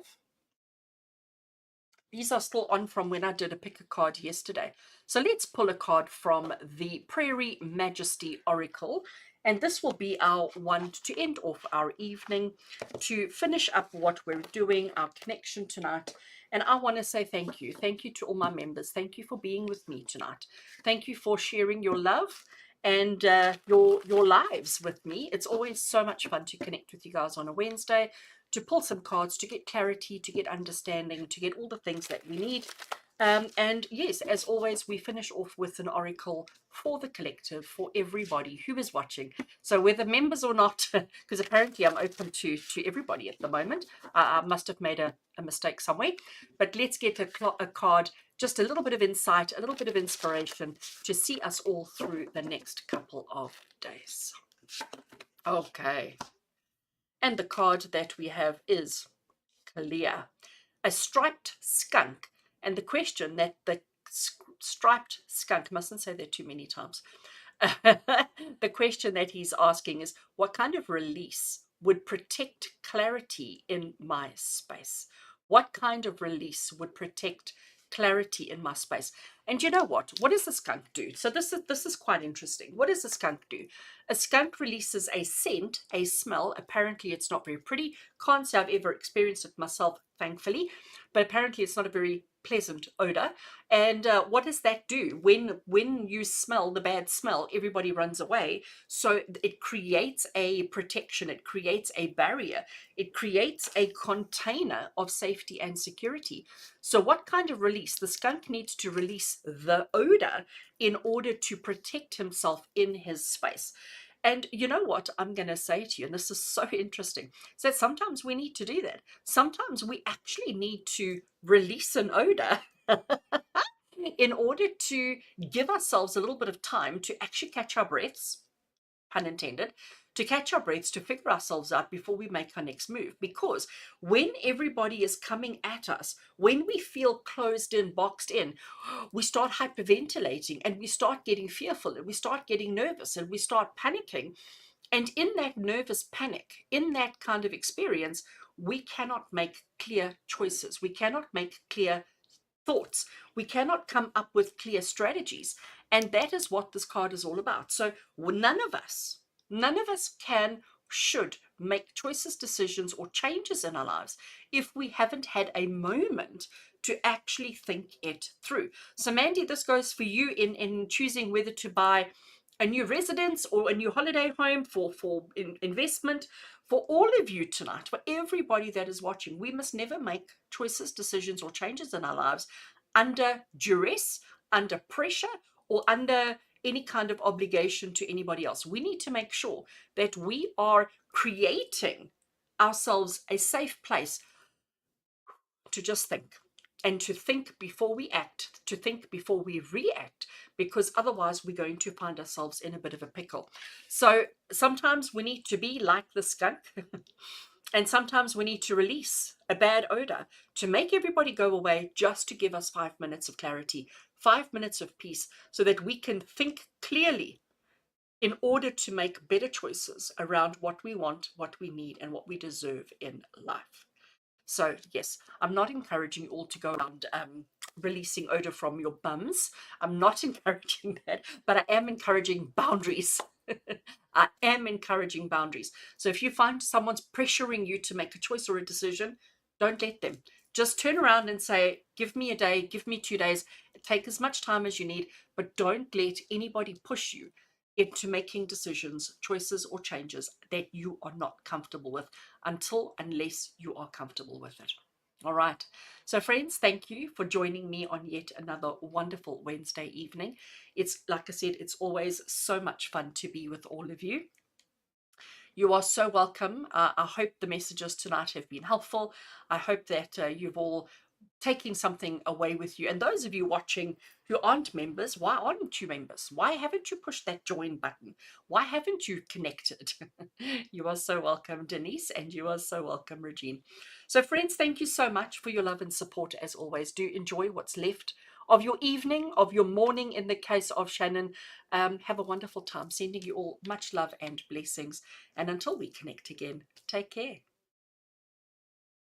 these are still on from when I did a pick a card yesterday. So let's pull a card from the Prairie Majesty Oracle. And this will be our one to end off our evening, to finish up what we're doing, our connection tonight. And I want to say thank you. Thank you to all my members. Thank you for being with me tonight. Thank you for sharing your love and your lives with me. It's always so much fun to connect with you guys on a Wednesday, to pull some cards, to get clarity, to get understanding, to get all the things that we need. And yes, as always, we finish off with an oracle for the collective, for everybody who is watching. So whether members or not, because apparently I'm open to everybody at the moment. I must have made a mistake somewhere. But let's get a card, just a little bit of insight, a little bit of inspiration to see us all through the next couple of days. Okay. And the card that we have is clear. A striped skunk. And the question that the striped skunk, mustn't say that too many times. The question that he's asking is, what kind of release would protect clarity in my space? What kind of release would protect clarity in my space? And you know what? What does the skunk do? So this is quite interesting. What does a skunk do? A skunk releases a scent, a smell. Apparently, it's not very pretty. Can't say I've ever experienced it myself, thankfully, but apparently it's not a very pleasant odor. And what does that do? When you smell the bad smell, everybody runs away. So it creates a protection, it creates a barrier, it creates a container of safety and security. So what kind of release? The skunk needs to release the odor in order to protect himself in his space. And you know what I'm going to say to you, and this is so interesting, is that sometimes we need to do that. Sometimes we actually need to release an odor in order to give ourselves a little bit of time to actually catch our breaths, pun intended, to catch our breaths, to figure ourselves out before we make our next move. Because when everybody is coming at us, when we feel closed in, boxed in, we start hyperventilating and we start getting fearful and we start getting nervous and we start panicking. And in that nervous panic, in that kind of experience, we cannot make clear choices. We cannot make clear thoughts. We cannot come up with clear strategies. And that is what this card is all about. So none of us can, should make choices, decisions, or changes in our lives if we haven't had a moment to actually think it through. So Mandy, this goes for you in choosing whether to buy a new residence or a new holiday home for investment. For all of you tonight, for everybody that is watching, we must never make choices, decisions, or changes in our lives under duress, under pressure, or under any kind of obligation to anybody else. We need to make sure that we are creating ourselves a safe place to just think, and to think before we act, to think before we react, because otherwise we're going to find ourselves in a bit of a pickle. So sometimes we need to be like the skunk and sometimes we need to release a bad odor to make everybody go away, just to give us 5 minutes of clarity, 5 minutes of peace, so that we can think clearly in order to make better choices around what we want, what we need, and what we deserve in life. So, yes, I'm not encouraging you all to go around releasing odor from your bums. I'm not encouraging that, but I am encouraging boundaries. I am encouraging boundaries. So, if you find someone's pressuring you to make a choice or a decision, don't let them. Just turn around and say, give me a day, give me 2 days, take as much time as you need, but don't let anybody push you into making decisions, choices, or changes that you are not comfortable with unless you are comfortable with it. All right. So, friends, thank you for joining me on yet another wonderful Wednesday evening. It's like I said, it's always so much fun to be with all of you. You are so welcome. I hope the messages tonight have been helpful. I hope that you've all taking something away with you. And those of you watching who aren't members, why aren't you members? Why haven't you pushed that join button? Why haven't you connected? You are so welcome, Denise, and you are so welcome, Regine. So, friends, thank you so much for your love and support as always. Do enjoy what's left of your evening, of your morning in the case of Shannon. Have a wonderful time. Sending you all much love and blessings. And until we connect again, take care.